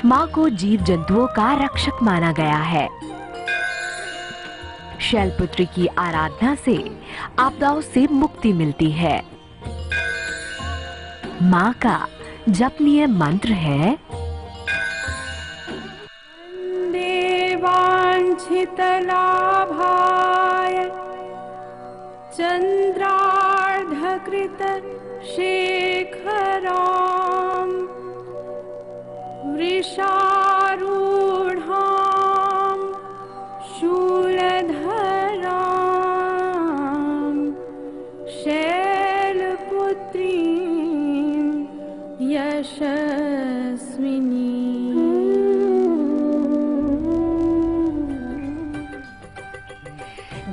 माँ को जीव जंतुओं का रक्षक माना गया है। शैलपुत्री की आराधना से आपदाओं से मुक्ति मिलती है। माँ का जपनीय मंत्र है वांछितलाभाय चंद्रार्धकृत शेखराम वृषारूढ़ां शूलधरां शैलपुत्रीं यशस्विनी।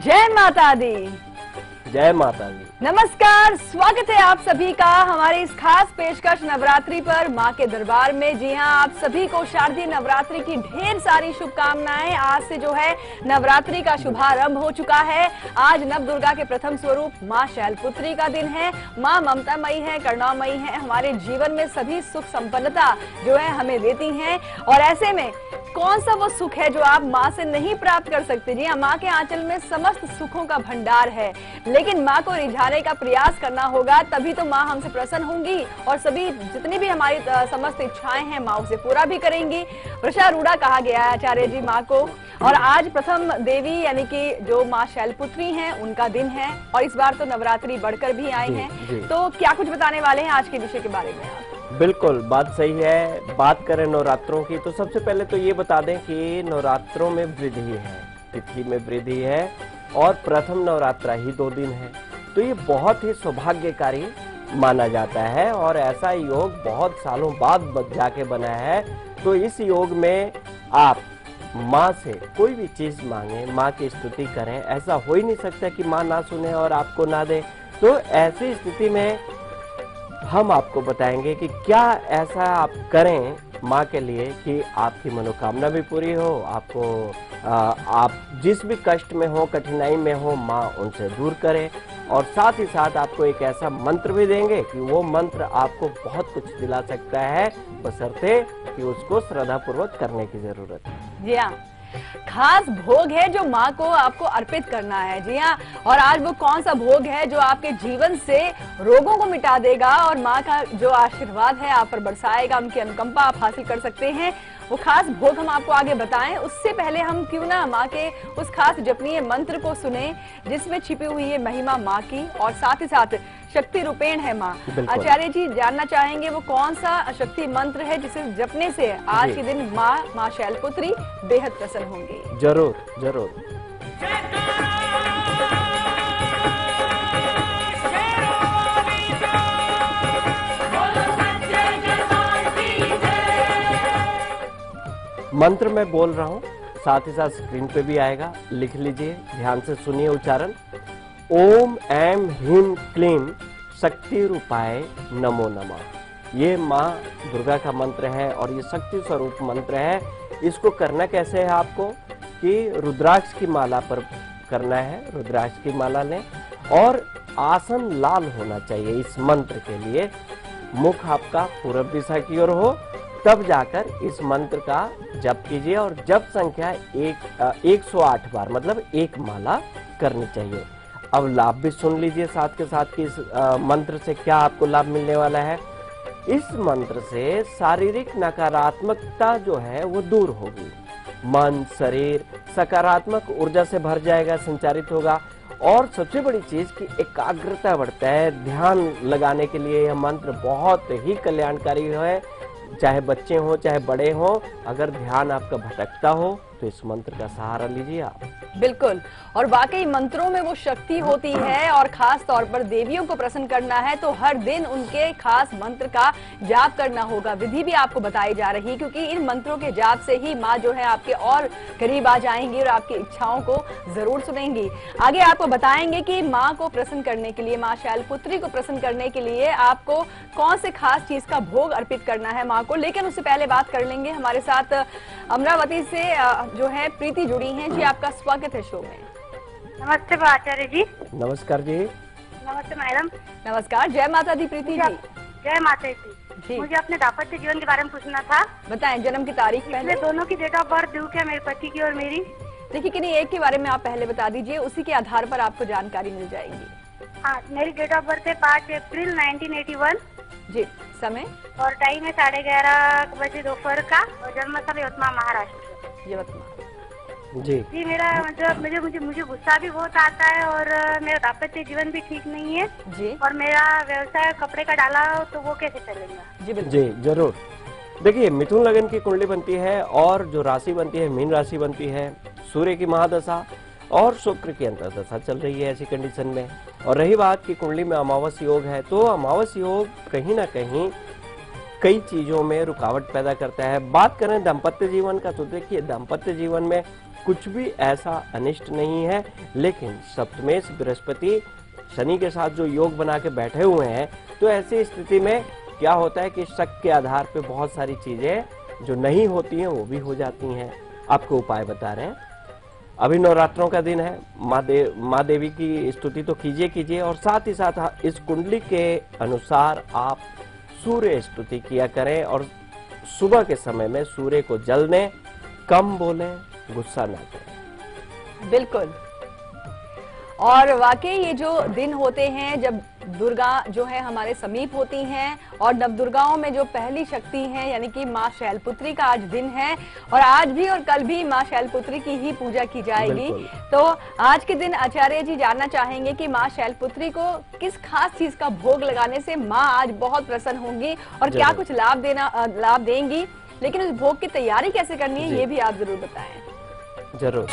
जय माता दी। जय माता दी। नमस्कार, स्वागत है आप सभी का हमारी इस खास पेशकश नवरात्रि पर माँ के दरबार में। जी हाँ, आप सभी को शारदीय नवरात्रि की ढेर सारी शुभकामनाएं। आज से जो है नवरात्रि का शुभारंभ हो चुका है। आज नव दुर्गा के प्रथम स्वरूप माँ शैलपुत्री का दिन है। माँ ममतामयी है, करुणामयी है, हमारे जीवन में सभी सुख संपन्नता जो है हमें देती हैं। और ऐसे में कौन सा वो सुख है जो आप माँ से नहीं प्राप्त कर सकते? जी हाँ, माँ के आंचल में समस्त सुखों का भंडार है, लेकिन माँ को रिझाने का प्रयास करना होगा, तभी तो माँ हमसे प्रसन्न होंगी और सभी जितनी भी हमारी समस्त इच्छाएं हैं माँ उसे पूरा भी करेंगी। वृषारूढ़ा कहा गया है आचार्य जी माँ को। और आज प्रथम देवी यानी कि जो माँ शैलपुत्री हैं उनका दिन है और इस बार तो नवरात्रि बढ़कर भी आए हैं। तो क्या कुछ बताने वाले हैं आज के विषय के बारे में आप? बिल्कुल, बात सही है। बात करें नवरात्रों की तो सबसे पहले तो ये बता दें कि नवरात्रों में वृद्धि है, तिथि में वृद्धि है और प्रथम नवरात्रा ही 2 दिन है, तो ये बहुत ही सौभाग्यकारी माना जाता है और ऐसा योग बहुत सालों बाद जाके बना है। तो इस योग में आप माँ से कोई भी चीज मांगे, माँ की स्तुति करें, ऐसा हो ही नहीं सकता कि माँ ना सुने और आपको ना दे। तो ऐसी स्थिति में हम आपको बताएंगे कि क्या ऐसा आप करें माँ के लिए कि आपकी मनोकामना भी पूरी हो, आपको आप जिस भी कष्ट में हो, कठिनाई में हो, माँ उनसे दूर करे। और साथ ही साथ आपको एक ऐसा मंत्र भी देंगे कि वो मंत्र आपको बहुत कुछ दिला सकता है, बशर्ते कि उसको श्रद्धापूर्वक करने की जरूरत है। जी हाँ, खास भोग है जो माँ को आपको अर्पित करना है। जी हाँ, और आज वो कौन सा भोग है जो आपके जीवन से रोगों को मिटा देगा और माँ का जो आशीर्वाद है आप पर बरसाएगा, उनकी अनुकंपा आप हासिल कर सकते हैं। वो खास भोग हम आपको आगे बताएं, उससे पहले हम क्यों ना माँ के उस खास जपनीय मंत्र को सुने जिसमें छिपी हुई है महिमा माँ की और साथ ही साथ शक्ति रूपेण है माँ। आचार्य जी जानना चाहेंगे वो कौन सा शक्ति मंत्र है जिसे जपने से आज के दिन माँ शैलपुत्री बेहद प्रसन्न होंगी? जरूर जरूर। मंत्र मैं बोल रहा हूँ, साथ ही साथ स्क्रीन पे भी आएगा, लिख लीजिए, ध्यान से सुनिए उच्चारण। ओम ऐम ह्रीम क्लीम शक्ति रूपाय नमो नमः। ये माँ दुर्गा का मंत्र है और ये शक्ति स्वरूप मंत्र है। इसको करना कैसे है आपको कि रुद्राक्ष की माला पर करना है। रुद्राक्ष की माला लें और आसन लाल होना चाहिए इस मंत्र के लिए। मुख आपका पूर्व दिशा की ओर हो, तब जाकर इस मंत्र का जप कीजिए और जप संख्या 108 बार मतलब 1 माला करनी चाहिए। अब लाभ भी सुन लीजिए साथ के साथ कि इस मंत्र से क्या आपको लाभ मिलने वाला है। इस मंत्र से शारीरिक नकारात्मकता जो है वो दूर होगी, मन शरीर सकारात्मक ऊर्जा से भर जाएगा, संचारित होगा। और सबसे बड़ी चीज की एकाग्रता बढ़ता है। ध्यान लगाने के लिए यह मंत्र बहुत ही कल्याणकारी है, चाहे बच्चे हो चाहे बड़े हो। अगर ध्यान आपका भटकता हो तो इस मंत्र का सहारा लीजिए आप। बिल्कुल, और वाकई मंत्रों में वो शक्ति होती है और खास तौर पर देवियों को प्रसन्न करना है तो हर दिन उनके खास मंत्र का जाप करना होगा। विधि भी आपको बताई जा रही है क्योंकि इन मंत्रों के जाप से ही माँ जो है आपके और करीब आ जाएंगी और आपकी इच्छाओं को जरूर सुनेंगी। आगे आपको बताएंगे कि माँ को प्रसन्न करने के लिए, माँ शैलपुत्री को प्रसन्न करने के लिए आपको कौन से खास चीज का भोग अर्पित करना है माँ को। लेकिन उससे पहले बात कर लेंगे, हमारे साथ अमरावती से जो है प्रीति जुड़ी हैं। जी आपका स्वागत है शो में। नमस्ते आचार्य जी। नमस्कार जी। नमस्ते मैडम। नमस्कार, जय माता दी प्रीति जी। जय माता दी। जी। मुझे अपने दाम्पत्य जीवन के बारे में पूछना था। बताएं जन्म की तारीख पहले। इसमें दोनों की डेट ऑफ बर्थ ड्यू क्या, मेरे पति की और मेरी। देखिए किन्हीं एक के बारे में आप पहले बता दीजिए, उसी के आधार पर आपको जानकारी मिल जाएगी। हाँ, मेरी डेट ऑफ बर्थ है 5 अप्रैल 1981 जी। समय और टाइम है 11:30 बजे दोपहर का और जन्म स्थल यवतमाल महाराष्ट्र। यवतमाल। जी जी, मेरा मतलब मुझे गुस्सा भी बहुत आता है और मेरा दाम्पत्य जीवन भी ठीक नहीं है जी और मेरा व्यवसाय कपड़े का डाला हो तो वो कैसे चलेगा। जी बिल्कुल। जी जरूर। देखिए मिथुन लगन की कुंडली बनती है और जो राशि बनती है मीन राशि बनती है। सूर्य की महादशा और शुक्र की अंतर्दशा चल रही है ऐसी कंडीशन में। और रही बात की कुंडली में अमावस योग है, तो अमावस योग कहीं ना कहीं कई चीजों में रुकावट पैदा करता है। बात करें दाम्पत्य जीवन का तो देखिए दाम्पत्य जीवन में कुछ भी ऐसा अनिष्ट नहीं है, लेकिन सप्तमेश बृहस्पति शनि के साथ जो योग बना के बैठे हुए हैं, तो ऐसी स्थिति में क्या होता है कि शक के आधार पे बहुत सारी चीजें जो नहीं होती हैं वो भी हो जाती हैं। आपको उपाय बता रहे हैं। अभी नवरात्रों का दिन है, माँ देवी की स्तुति तो कीजिए और साथ ही साथ इस कुंडली के अनुसार आप सूर्य स्तुति किया करें और सुबह के समय में सूर्य को जल दें, कम बोलें, गुस्सा ना करें। बिल्कुल। और वाकई ये जो दिन होते हैं जब दुर्गा जो है हमारे समीप होती हैं और नवदुर्गाओं में जो पहली शक्ति है यानी कि माँ शैलपुत्री का आज दिन है और आज भी और कल भी माँ शैलपुत्री की ही पूजा की जाएगी। तो आज के दिन आचार्य जी जानना चाहेंगे कि माँ शैलपुत्री को किस खास चीज का भोग लगाने से माँ आज बहुत प्रसन्न होंगी और क्या कुछ लाभ देंगी, लेकिन उस भोग की तैयारी कैसे करनी है ये भी आप जरूर बताएं। जरूर।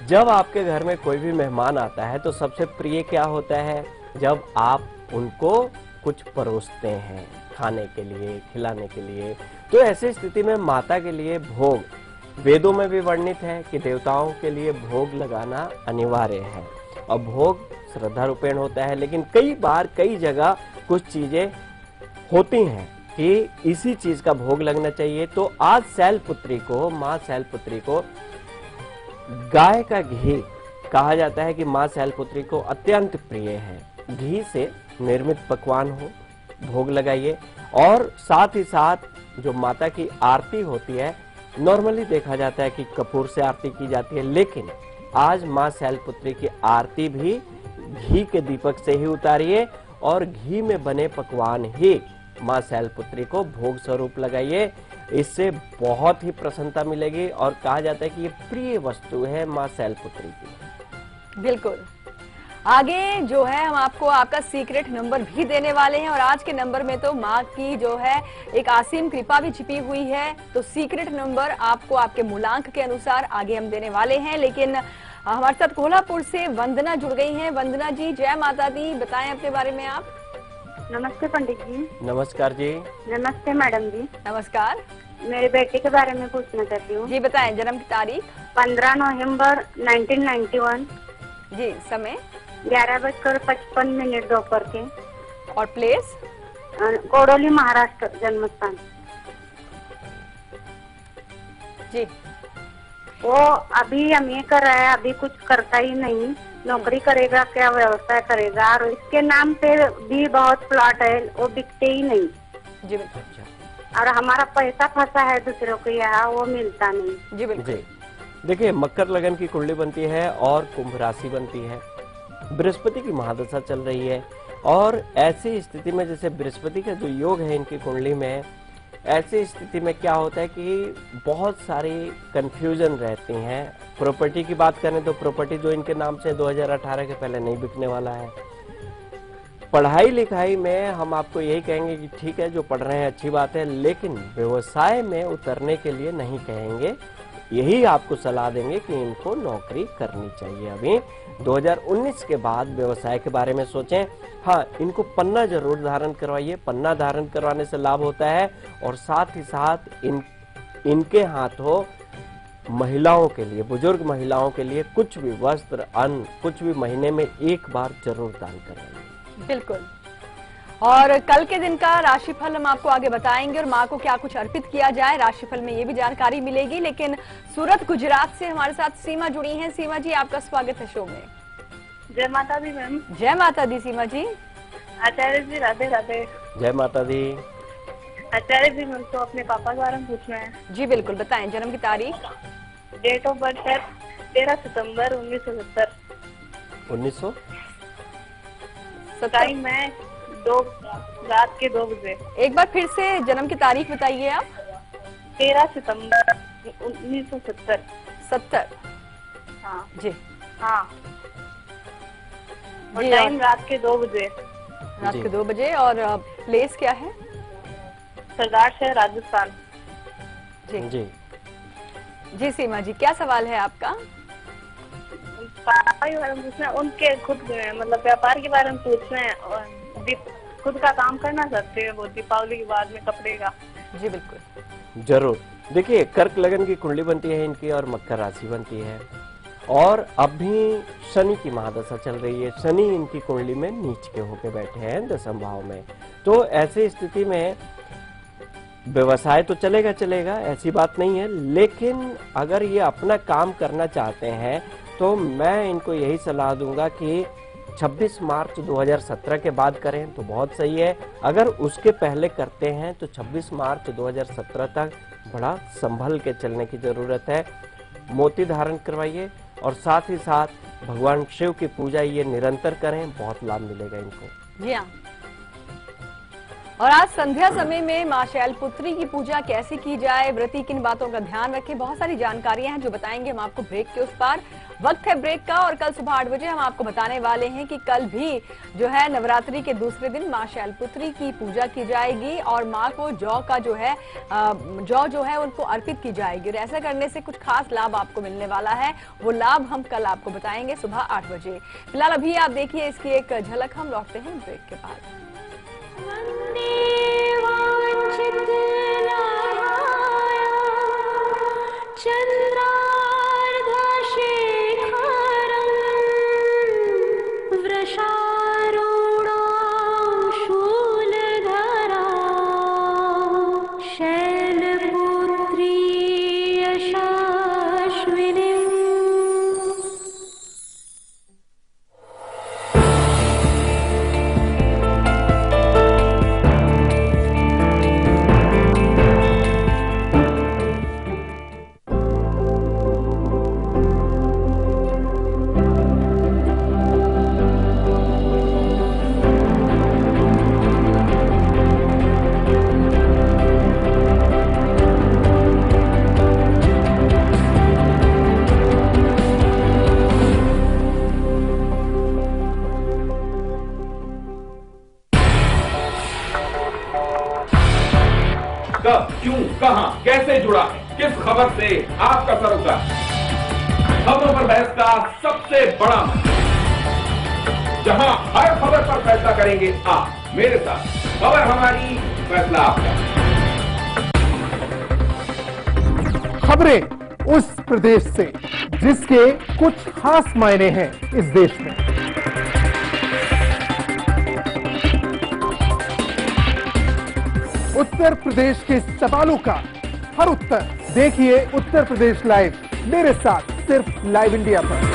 जब आपके घर में कोई भी मेहमान आता है तो सबसे प्रिय क्या होता है, जब आप उनको कुछ परोसते हैं खाने के लिए, खिलाने के लिए। तो ऐसी स्थिति में माता के लिए भोग, वेदों में भी वर्णित है कि देवताओं के लिए भोग लगाना अनिवार्य है और भोग श्रद्धा रूपेण होता है। लेकिन कई बार कई जगह कुछ चीजें होती हैं कि इसी चीज का भोग लगना चाहिए। तो आज शैलपुत्री को, माँ शैलपुत्री को गाय का घी कहा जाता है कि माँ शैलपुत्री को अत्यंत प्रिय है। घी से निर्मित पकवान हो, भोग लगाइए। और साथ ही साथ जो माता की आरती होती है, नॉर्मली देखा जाता है कि कपूर से आरती की जाती है, लेकिन आज माँ शैलपुत्री की आरती भी घी के दीपक से ही उतारिए और घी में बने पकवान ही माँ शैलपुत्री को भोग स्वरूप लगाइए। इससे बहुत ही प्रसन्नता मिलेगी और कहा जाता है कि ये प्रिय वस्तु है माँ शैलपुत्री की। बिल्कुल। आगे जो है हम आपको आपका सीक्रेट नंबर भी देने वाले हैं और आज के नंबर में तो माँ की जो है एक असीम कृपा भी छिपी हुई है। तो सीक्रेट नंबर आपको आपके मूलांक के अनुसार आगे हम देने वाले हैं। लेकिन हमारे साथ कोल्हापुर से वंदना जुड़ गई हैं। वंदना जी, जय माता दी, बताएं अपने बारे में आप। नमस्ते पंडित जी। नमस्कार जी। नमस्ते मैडम जी। नमस्कार। मेरे बेटे के बारे में पूछना चाहती हूँ। जी बताएं जन्म की तारीख। 15 नवंबर 1991। जी। समय 11:55 दोपहर के। और प्लेस कोडोली महाराष्ट्र जन्म स्थान। जी। वो अभी MA कर रहा है, अभी कुछ करता ही नहीं। नौकरी करेगा क्या व्यवसाय करेगा, और इसके नाम पे भी बहुत प्लॉट है, वो बिकते ही नहीं। जी बिल्कुल। और हमारा पैसा फंसा है दूसरों के यहाँ, वो मिलता नहीं। जी बिल्कुल। जी देखिए मकर लगन की कुंडली बनती है और कुंभ राशि बनती है। बृहस्पति की महादशा चल रही है और ऐसी स्थिति में जैसे बृहस्पति का जो योग है इनकी कुंडली में, ऐसी स्थिति में क्या होता है कि बहुत सारी कंफ्यूजन रहती हैं। प्रॉपर्टी की बात करें तो प्रॉपर्टी जो इनके नाम से 2018 के पहले नहीं बिकने वाला है। पढ़ाई लिखाई में हम आपको यही कहेंगे कि ठीक है, जो पढ़ रहे हैं अच्छी बात है, लेकिन व्यवसाय में उतरने के लिए नहीं कहेंगे। यही आपको सलाह देंगे कि इनको नौकरी करनी चाहिए। अभी 2019 के बाद व्यवसाय के बारे में सोचें। हाँ, इनको पन्ना जरूर धारण करवाइए। पन्ना धारण करवाने से लाभ होता है और साथ ही साथ इनके हाथों महिलाओं के लिए, बुजुर्ग महिलाओं के लिए कुछ भी वस्त्र, अन्न, कुछ भी महीने में एक बार जरूर दान करवाइए। बिल्कुल। और कल के दिन का राशिफल हम आपको आगे बताएंगे और माँ को क्या कुछ अर्पित किया जाए राशिफल में ये भी जानकारी मिलेगी। लेकिन सूरत गुजरात से हमारे साथ सीमा जुड़ी हैं। सीमा जी, आपका स्वागत है शो में। जय माता दी मैम। जय माता दी सीमा जी। आचार्य जी राधे राधे। जय माता दी। आचार्य जी मेरे को अपने पापा के बारे में पूछना है। जी बिल्कुल, बताएं। जन्म की तारीख? डेट ऑफ बर्थ है 13 सितंबर 1970। 1900 टाइम है रात के 2 बजे। एक बार फिर से जन्म की तारीख बताइए आप। 13 सितंबर 1970। 70? हाँ जी हाँ। और जी, टाइम रात के 2 बजे। रात जी। के 2 बजे। और प्लेस क्या है? सरदार शहर राजस्थान। जी जी। जी सीमा जी, क्या सवाल है आपका? पापा के बारे में पूछना है, उनके खुद मतलब व्यापार के बारे में पूछना है और खुद का काम करना चाहते हैं वो दीपावली के बाद में कपड़े का। जी बिल्कुल जरूर। देखिए, कर्क लगन की कुंडली बनती है इनकी और मकर राशि बनती है और अभी शनि की महादशा चल रही है। शनि इनकी कुंडली में नीच के होके बैठे हैं 10वें भाव में। तो ऐसी स्थिति में व्यवसाय तो चलेगा चलेगा, ऐसी बात नहीं है, लेकिन अगर ये अपना काम करना चाहते हैं तो मैं इनको यही सलाह दूंगा कि 26 मार्च 2017 के बाद करें तो बहुत सही है। अगर उसके पहले करते हैं तो 26 मार्च 2017 तक बड़ा संभल के चलने की जरूरत है। मोती धारण करवाइए और साथ ही साथ भगवान शिव की पूजा ये निरंतर करें, बहुत लाभ मिलेगा इनको। जी हाँ। और आज संध्या समय में मां शैलपुत्री की पूजा कैसे की जाए, व्रती किन बातों का ध्यान रखें, बहुत सारी जानकारियां हैं जो बताएंगे हम आपको ब्रेक के उस पार। वक्त है ब्रेक का और कल सुबह 8 बजे हम आपको बताने वाले हैं कि कल भी जो है नवरात्रि के दूसरे दिन मां शैलपुत्री की पूजा की जाएगी और मां को जौ का जो है उनको अर्पित की जाएगी। और ऐसा करने से कुछ खास लाभ आपको मिलने वाला है, वो लाभ हम कल आपको बताएंगे सुबह 8 बजे। फिलहाल अभी आप देखिए इसकी एक झलक, हम लौटते हैं ब्रेक के बाद। कब, क्यों, कहां, कैसे जुड़ा है, किस खबर से आपका सरोकार? खबरों पर बहस का सबसे बड़ा मंच, जहां हर खबर पर फैसला करेंगे आप मेरे साथ। खबर हमारी, फैसला आपका। खबरें उस प्रदेश से जिसके कुछ खास मायने हैं इस देश में। उत्तर प्रदेश के सवालों का हर उत्तर देखिए उत्तर प्रदेश लाइव मेरे साथ सिर्फ लाइव इंडिया पर।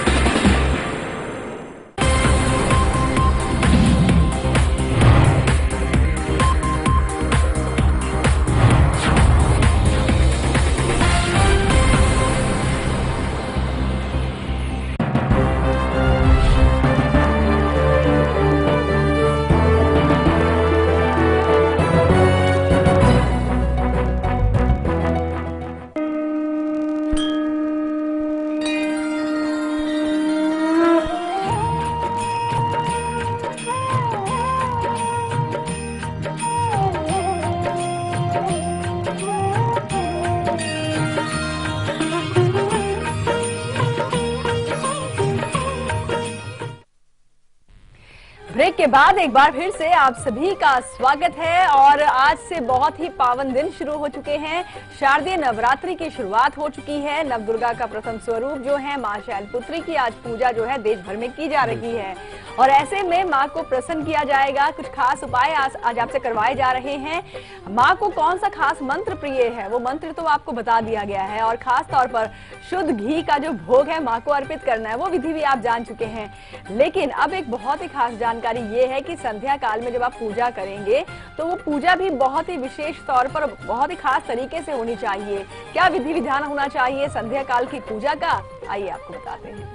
के बाद एक बार फिर से आप सभी का स्वागत है और आज से बहुत ही पावन दिन शुरू हो चुके हैं। शारदीय नवरात्रि की शुरुआत हो चुकी है। नवदुर्गा का प्रथम स्वरूप जो है मां शैलपुत्री की आज पूजा जो है देश भर में की जा रही है और ऐसे में मां को प्रसन्न किया जाएगा। कुछ खास उपाय आज आपसे करवाए जा रहे हैं। मां को कौन सा खास मंत्र प्रिय है वो मंत्र तो आपको बता दिया गया है और खास तौर पर शुद्ध घी का जो भोग है मां को अर्पित करना है वो विधि भी आप जान चुके हैं। लेकिन अब एक बहुत ही खास जानकारी ये है कि संध्या काल में जब आप पूजा करेंगे तो वो पूजा भी बहुत ही विशेष तौर पर बहुत ही खास तरीके से होनी चाहिए। क्या विधि विधान होना चाहिए संध्या काल की पूजा का, आइए आपको बताते हैं।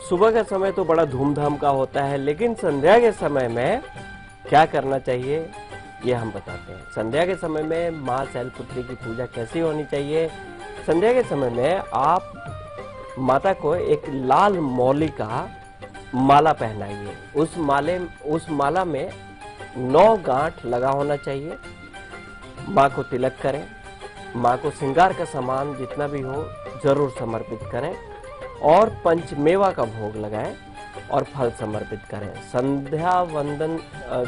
सुबह का समय तो बड़ा धूमधाम का होता है, लेकिन संध्या के समय में क्या करना चाहिए ये हम बताते हैं। संध्या के समय में मां शैलपुत्री की पूजा कैसी होनी चाहिए। संध्या के समय में आप माता को एक लाल मौली का माला पहनाइए। उस माला में 9 गांठ लगा होना चाहिए। मां को तिलक करें, मां को श्रृंगार का सामान जितना भी हो जरूर समर्पित करें और पंचमेवा का भोग लगाएं और फल समर्पित करें।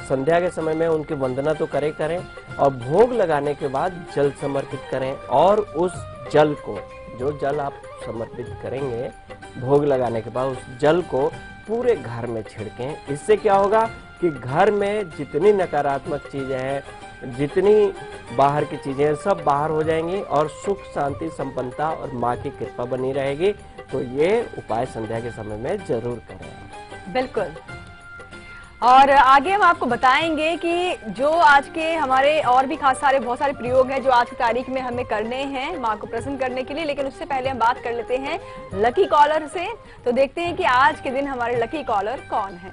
संध्या के समय में उनकी वंदना तो करें और भोग लगाने के बाद जल समर्पित करें और उस जल को, जो जल आप समर्पित करेंगे भोग लगाने के बाद, उस जल को पूरे घर में छिड़कें। इससे क्या होगा कि घर में जितनी नकारात्मक चीजें हैं, जितनी बाहर की चीजें हैं, सब बाहर हो जाएंगी और सुख शांति संपन्नता और माँ की कृपा बनी रहेगी। तो ये उपाय संध्या के समय में जरूर करें। बिल्कुल। और आगे हम आपको बताएंगे कि जो आज के हमारे और भी खास बहुत सारे प्रयोग हैं जो आज की तारीख में हमें करने हैं मां को प्रसन्न करने के लिए। लेकिन उससे पहले हम बात कर लेते हैं लकी कॉलर से। तो देखते हैं कि आज के दिन हमारे लकी कॉलर कौन है।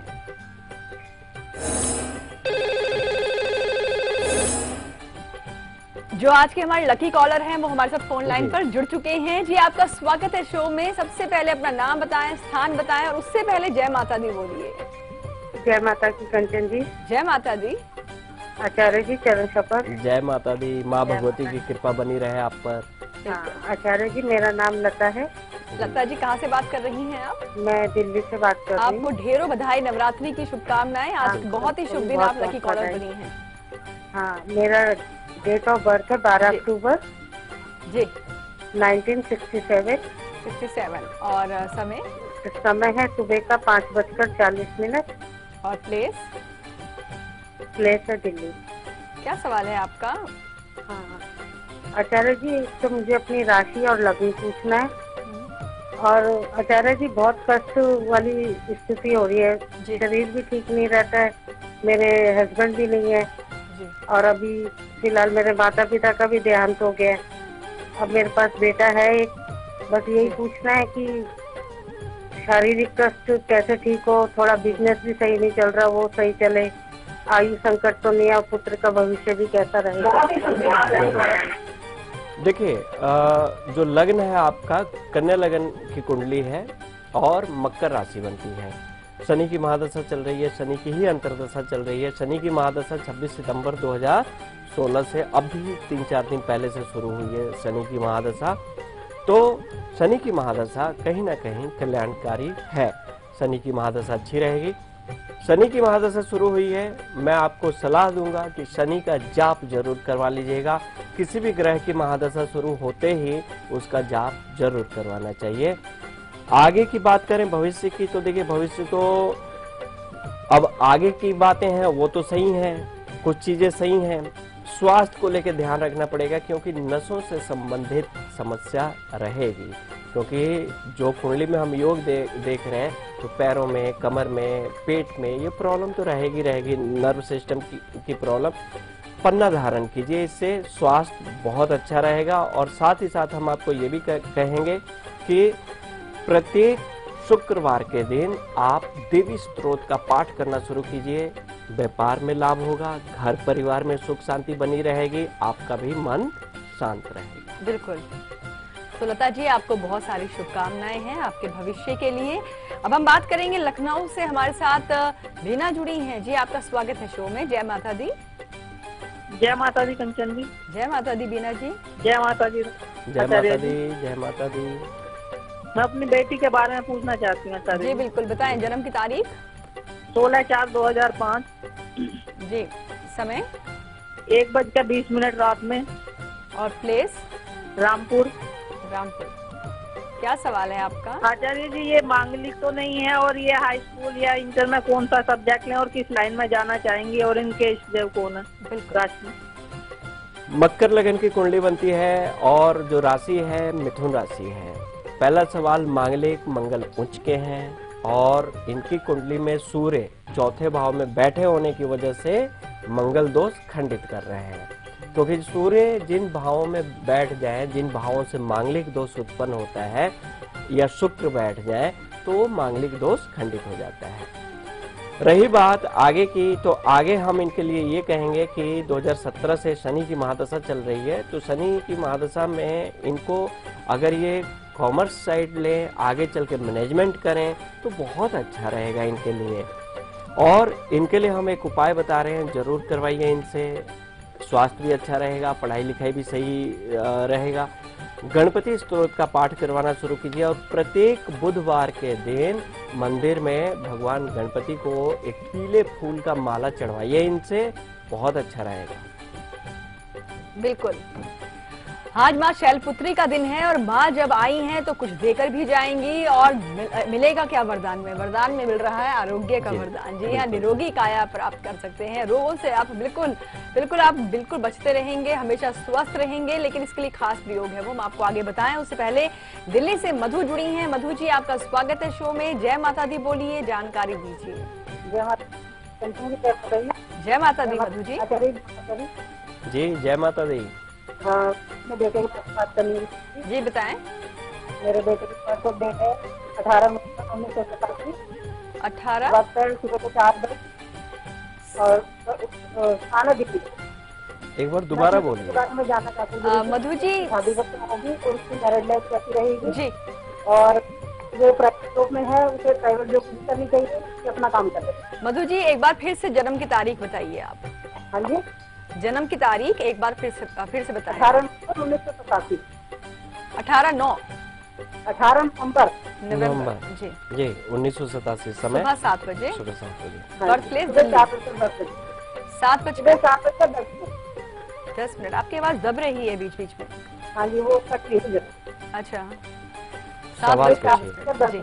जो आज के हमारे लकी कॉलर हैं वो हमारे साथ फोन लाइन पर जुड़ चुके हैं। जी आपका स्वागत है शो में। सबसे पहले अपना नाम बताएं, स्थान बताएं और उससे पहले जय माता दी बोलिए। जय माता की कंचन जी। जय माता दी। आचार्य जी चरण शपथ। जय माता दी। माँ भगवती की कृपा बनी रहे आप पर। आचार्य जी मेरा नाम लता है। लता जी कहाँ से बात कर रही हैं आप? मैं दिल्ली से बात कर रही हूँ। आपको ढेरों बधाई, नवरात्रि की शुभकामनाएं। आज बहुत ही शुभ दिन, आप लकी कॉलर बनी हैं। हाँ, मेरा डेट ऑफ बर्थ है 12 अक्टूबर जी 1967। 67 और समय है सुबह का 5:40 और प्लेस है दिल्ली। क्या सवाल है आपका? हाँ आचार्य जी, तो मुझे अपनी राशि और लग्न पूछना है। और आचार्य जी बहुत कष्ट वाली स्थिति हो रही है, शरीर भी ठीक नहीं रहता है, मेरे हस्बैंड भी नहीं है और अभी फिलहाल मेरे माता पिता का भी देहांत हो गया है। अब मेरे पास बेटा है एक। बस यही पूछना है कि शारीरिक कष्ट कैसे ठीक हो, थोड़ा बिजनेस भी सही नहीं चल रहा वो सही चले, आयु संकट तो नहीं है और पुत्र का भविष्य भी कैसा रहेगा। देखिए जो लग्न है आपका कन्या लग्न की कुंडली है और मकर राशि बनती है। शनि की महादशा चल रही है, शनि की ही अंतर्दशा चल रही है। शनि की महादशा 26 सितंबर 2016 से अभी 3-4 दिन पहले से शुरू हुई है शनि की महादशा। तो शनि की महादशा कहीं ना कहीं कल्याणकारी है। शनि की महादशा अच्छी रहेगी। शनि की महादशा शुरू हुई है, मैं आपको सलाह दूंगा कि शनि का जाप जरूर करवा लीजिएगा। किसी भी ग्रह की महादशा शुरू होते ही उसका जाप जरूर करवाना चाहिए। आगे की बात करें भविष्य की, तो देखिए भविष्य तो अब आगे की बातें हैं वो तो सही हैं, कुछ चीजें सही हैं। स्वास्थ्य को लेकर ध्यान रखना पड़ेगा क्योंकि नसों से संबंधित समस्या रहेगी। क्योंकि जो कुंडली में हम योग देख रहे हैं तो पैरों में, कमर में, पेट में ये प्रॉब्लम तो रहेगी। नर्व सिस्टम की प्रॉब्लम। पन्ना धारण कीजिए, इससे स्वास्थ्य बहुत अच्छा रहेगा। और साथ ही साथ हम आपको ये भी कहेंगे कि प्रत्येक शुक्रवार के दिन आप देवी स्तोत्र का पाठ करना शुरू कीजिए। व्यापार में लाभ होगा, घर परिवार में सुख शांति बनी रहेगी, आपका भी मन शांत रहेगा। बिल्कुल। तो लता जी आपको बहुत सारी शुभकामनाएं हैं आपके भविष्य के लिए। अब हम बात करेंगे लखनऊ से, हमारे साथ रीना जुड़ी हैं। जी आपका स्वागत है शो में। जय माता दी। जय माता दी कंचन जी। जय माता दी बीना जी। जय माता दी जय आचार्य माता जी। दी, जय माता दी। मैं अपनी बेटी के बारे में पूछना चाहती हूँ आचार्य जी जी। बिल्कुल बताएं, जन्म की तारीख। 16/4/2005, जी, समय 1:20 रात में, और प्लेस रामपुर। रामपुर। क्या सवाल है आपका? आचार्य जी, ये मांगलिक तो नहीं है, और ये हाई स्कूल या इंटर में कौन सा सब्जेक्ट लें और किस लाइन में जाना चाहेंगे, और इनके इष्टदेव कौन है? बिल्कुल। राशि मकर लगन की कुंडली बनती है और जो राशि है मिथुन राशि है। पहला सवाल, मांगलिक मंगल उच्च के हैं और इनकी कुंडली में सूर्य चौथे भाव में बैठे होने की वजह से मंगल दोष खंडित कर रहे हैं। क्योंकि सूर्य जिन भावों में बैठ जाए, जिन भावों से मांगलिक दोष उत्पन्न होता है, या शुक्र बैठ जाए तो मांगलिक दोष खंडित हो जाता है। रही बात आगे की, तो आगे हम इनके लिए ये कहेंगे कि 2017 से शनि की महादशा चल रही है, तो शनि की महादशा में इनको अगर ये कॉमर्स साइड लें, आगे चल के मैनेजमेंट करें तो बहुत अच्छा रहेगा इनके लिए। और इनके लिए हम एक उपाय बता रहे हैं, जरूर करवाइए इनसे। स्वास्थ्य भी अच्छा रहेगा, पढ़ाई लिखाई भी सही रहेगा। गणपति स्तोत्र का पाठ करवाना शुरू कीजिए और प्रत्येक बुधवार के दिन मंदिर में भगवान गणपति को एक पीले फूल का माला चढ़वाइए इनसे, बहुत अच्छा रहेगा। बिल्कुल। आज माँ शैलपुत्री का दिन है और माँ जब आई हैं तो कुछ देकर भी जाएंगी। और मिलेगा क्या वरदान में? वरदान में मिल रहा है आरोग्य का वरदान। जी हाँ, निरोगी काया प्राप्त कर सकते हैं। रोगों से आप बिल्कुल बचते रहेंगे, हमेशा स्वस्थ रहेंगे। लेकिन इसके लिए खास प्रयोग है, वो हम आपको आगे बताएं। उससे पहले दिल्ली से मधु जुड़ी हैं। मधु जी, आपका स्वागत है शो में। जय माता दी बोलिए, जानकारी दीजिए। जय माता दी मधु जी। जी जय माता दी। हाँ, मैं बेटे के पास बात करनी थी। जी बताएं। मेरे बेटे के पास तो डेट है 18/1987। 18 वक्त है सुबह को 4 बजे और थाना दिल्ली। एक बार दोबारा बोलिए। मैं जानना चाहती हूँ मधु जी। शादी कब तक होगी और उसकी मैरिज लाइफ कैसी रहेगी जी। और जो प्राइवेट जॉब में है उसे प्राइवेट जॉब नहीं करनी चाहिए कि अपना काम कर ले। मधु जी, एक बार फिर से जन्म की तारीख बताइए आप। हाँ जी, जन्म की तारीख एक बार फिर से बताएं। 18/9/1987। 18 नवंबर। जी जी 1987। समय सुबह 7 बजे। सुबह 7 बजे। बर्थ प्लेस सुबह दिल्ली। 4:10। 7:10। आपकी आवाज दब रही है बीच बीच में। हाँ जी, वो कट रही है। अच्छा, सवाल 7 जी।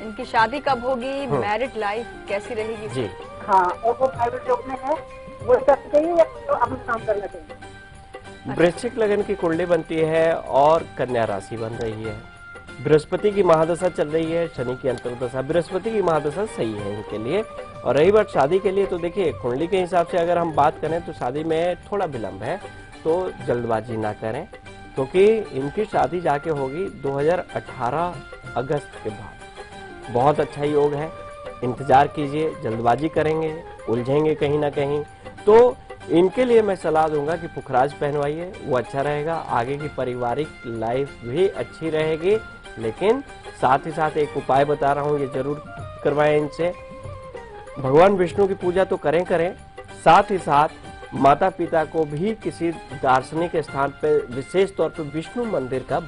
इनकी शादी कब होगी? मैरिड लाइफ कैसी रहेगी? जी हाँ, और वो प्राइवेट जॉब में है, वो करना चाहिए या तो अपना काम करना चाहिए? वृश्चिक लगन की कुंडली बनती है और कन्या राशि बन रही है। बृहस्पति की महादशा चल रही है, शनि की अंतर्दशा। बृहस्पति की महादशा सही है इनके लिए। और रही बात शादी के लिए, तो देखिए कुंडली के हिसाब से अगर हम बात करें तो शादी में थोड़ा विलंब है, तो जल्दबाजी ना करें, क्योंकि इनकी शादी जाके होगी 2018 अगस्त के बाद। बहुत अच्छा योग है, इंतजार कीजिए। जल्दबाजी करेंगे, उलझेंगे कहीं ना कहीं। तो इनके लिए मैं सलाह दूंगा कि पुखराज पहनवाइए, वो अच्छा रहेगा। आगे की पारिवारिक लाइफ भी अच्छी रहेगी। लेकिन साथ ही साथ एक उपाय बता रहा हूँ, ये जरूर करवाएं इनसे। भगवान विष्णु की पूजा तो करें, साथ ही साथ माता पिता को भी किसी दार्शनिक स्थान पर, विशेष तौर पर विष्णु मंदिर का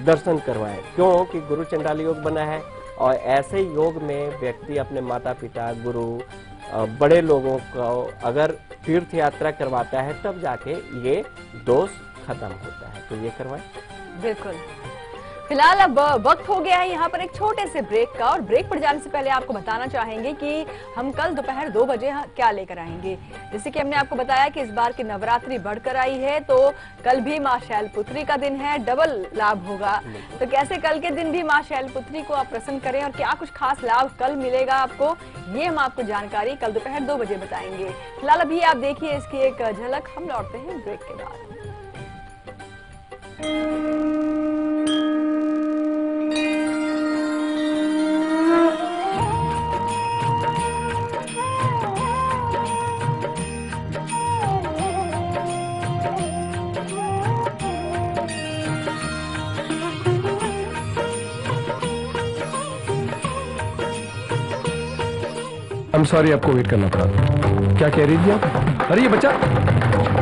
दर्शन करवाएं। क्योंकि गुरु चंडाल योग बना है और ऐसे योग में व्यक्ति अपने माता पिता, गुरु, बड़े लोगों को अगर तीर्थ यात्रा करवाता है तब जाके ये दोष खत्म होता है। तो ये करवाएं। बिल्कुल। फिलहाल अब वक्त हो गया है यहाँ पर एक छोटे से ब्रेक का। और ब्रेक पर जाने से पहले आपको बताना चाहेंगे कि हम कल दोपहर 2 बजे क्या लेकर आएंगे। जैसे कि हमने आपको बताया कि इस बार की नवरात्रि बढ़कर आई है, तो कल भी माँ शैलपुत्री का दिन है, डबल लाभ होगा। तो कैसे कल के दिन भी माँ शैलपुत्री को आप प्रसन्न करें और क्या कुछ खास लाभ कल मिलेगा आपको, ये हम आपको जानकारी कल दोपहर 2 बजे बताएंगे। फिलहाल अभी आप देखिए इसकी एक झलक। हम लौटते हैं ब्रेक के बाद। I'm sorry, आपको वेट करना पड़ा। क्या कह रही थी आप? अरे ये बच्चा,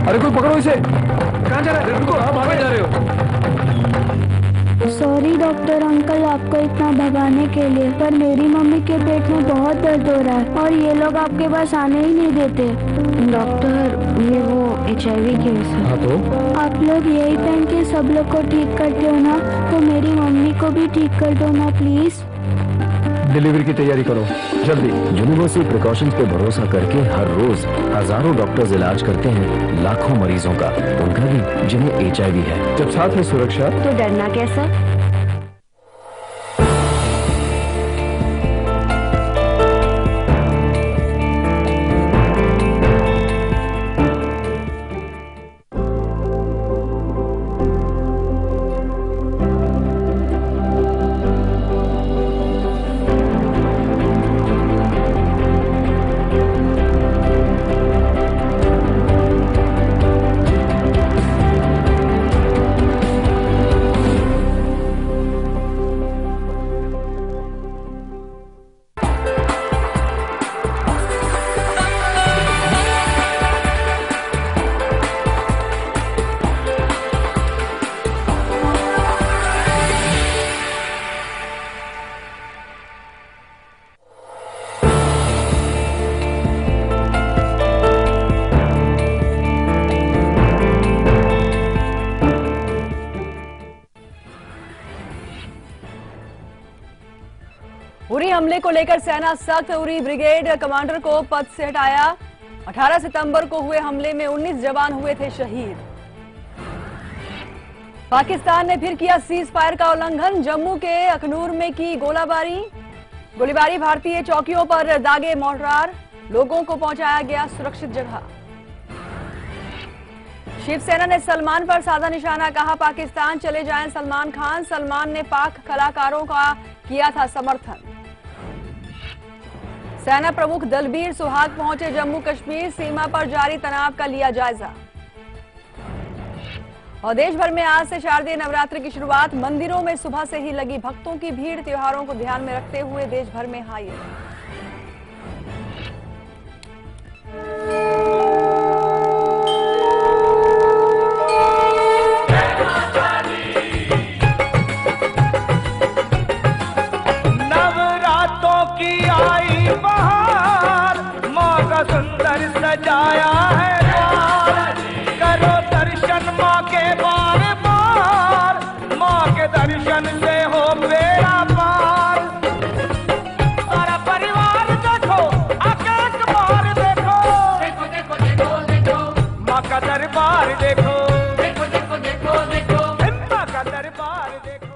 अरे कोई पकड़ो इसे। कहाँ जा रहा है? रुको, कहाँ भागे जा रहे हो? सॉरी डॉक्टर अंकल आपको इतना भगाने के लिए, पर मेरी मम्मी के पेट में बहुत दर्द हो रहा है और ये लोग आपके पास आने ही नहीं देते। डॉक्टर ये वो HIV केस है। हाँ तो? आप लोग यही पहन के सब लोग को ठीक करते हो ना, तो मेरी मम्मी को भी ठीक कर दो ना प्लीज। डिलीवरी की तैयारी करो जल्दी। यूनिवर्सल प्रिकॉशंस पे भरोसा करके हर रोज हजारों डॉक्टर्स इलाज करते हैं लाखों मरीजों का, उनका भी जिन्हें HIV है। जब साथ है सुरक्षा तो डरना कैसा? उरी हमले को लेकर सेना सख्त, उरी ब्रिगेड कमांडर को पद से हटाया। 18 सितंबर को हुए हमले में 19 जवान हुए थे शहीद। पाकिस्तान ने फिर किया सीज फायर का उल्लंघन, जम्मू के अखनूर में की गोलीबारी, भारतीय चौकियों पर दागे मोर्टार, लोगों को पहुंचाया गया सुरक्षित जगह। शिवसेना ने सलमान पर साधा निशाना, कहा पाकिस्तान चले जाएं सलमान खान। सलमान ने पाक कलाकारों का किया था समर्थन। सेना प्रमुख दलबीर सुहाग पहुंचे जम्मू कश्मीर, सीमा पर जारी तनाव का लिया जायजा। और देश भर में आज से शारदीय नवरात्रि की शुरुआत, मंदिरों में सुबह से ही लगी भक्तों की भीड़। त्योहारों को ध्यान में रखते हुए देश भर में हाई अलर्ट। सुंदर सजाया है द्वार, करो दर्शन माँ के बार बार, माँ के दर्शन से हो बेड़ा पार। सारा परिवार देखो, आके एक बार देखो, देखो देखो देखो देखो माँ का दरबार देखो, देखो देखो देखो देखो माँ का दरबार देखो।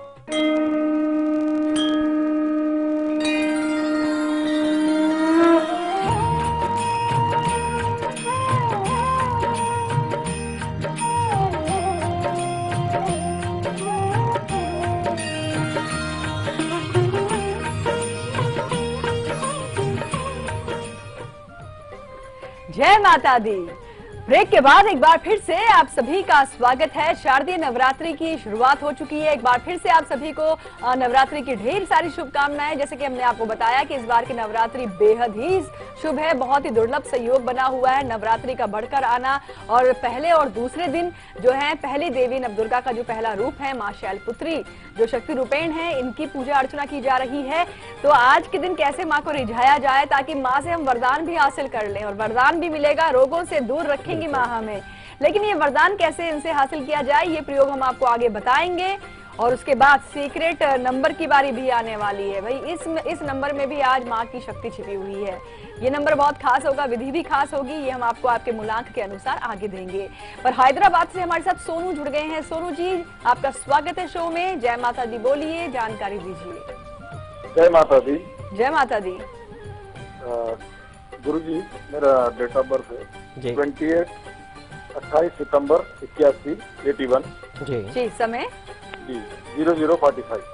जय माता दी। ब्रेक के बाद एक बार फिर से आप सभी का स्वागत है। शारदीय नवरात्रि की शुरुआत हो चुकी है। एक बार फिर से आप सभी को नवरात्रि की ढेर सारी शुभकामनाएं। जैसे कि हमने आपको बताया कि इस बार की नवरात्रि बेहद ही शुभ है, बहुत ही दुर्लभ संयोग बना हुआ है नवरात्रि का बढ़कर आना। और पहले और दूसरे दिन जो है, पहली देवी नवदुर्गा का जो पहला रूप है मां शैलपुत्री जो शक्ति रूपेण है, इनकी पूजा अर्चना की जा रही है। तो आज के दिन कैसे मां को रिझाया जाए ताकि मां से हम वरदान भी हासिल कर लें, और वरदान भी मिलेगा, रोगों से दूर रखेंगे मां हमें। लेकिन ये वरदान कैसे इनसे हासिल किया जाए, ये प्रयोग हम आपको आगे बताएंगे। और उसके बाद सीक्रेट नंबर की बारी भी आने वाली है। भाई इस नंबर में भी आज मां की शक्ति छिपी हुई है। ये नंबर बहुत खास होगा, विधि भी खास होगी, ये हम आपको आपके मूलांक के अनुसार आगे देंगे। पर हैदराबाद से हमारे साथ सोनू जुड़ गए हैं। सोनू जी, आपका स्वागत है शो में। जय माता दी बोलिए, जानकारी दीजिए। जय माता दी। जय माता दी। गुरु जी, मेरा डेट ऑफ बर्थ है 28 सितंबर 81 जी। समय जी 00:45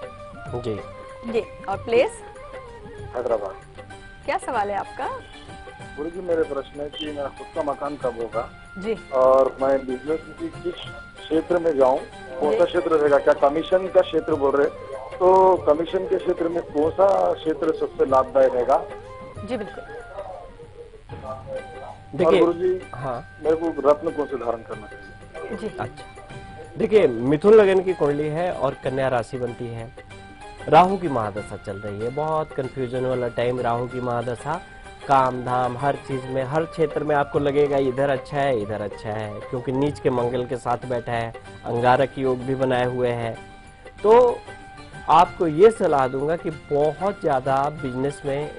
जी। और प्लेस हैदराबाद। क्या सवाल है आपका? गुरु जी, मेरे प्रश्न है कि मेरा खुद का मकान कब होगा जी, और मैं बिजनेस की किस क्षेत्र में जाऊं, कौन सा क्षेत्र रहेगा? क्या कमीशन का क्षेत्र बोल रहे, तो कमीशन के क्षेत्र में कौन सा क्षेत्र सबसे लाभदायक रहेगा? जी बिल्कुल। देखिए गुरुजी, हाँ, मेरे को रत्न कौन से धारण करना चाहिए? अच्छा, देखिए मिथुन लगन की कुंडली है और कन्या राशि बनती है। राहु की महादशा चल रही है, बहुत कंफ्यूजन वाला टाइम। राहु की महादशा, काम धाम हर चीज में, हर क्षेत्र में आपको लगेगा इधर अच्छा है इधर अच्छा है, क्योंकि नीच के मंगल के साथ बैठा है, अंगारक योग भी बनाए हुए हैं। तो आपको ये सलाह दूंगा कि बहुत ज्यादा बिजनेस में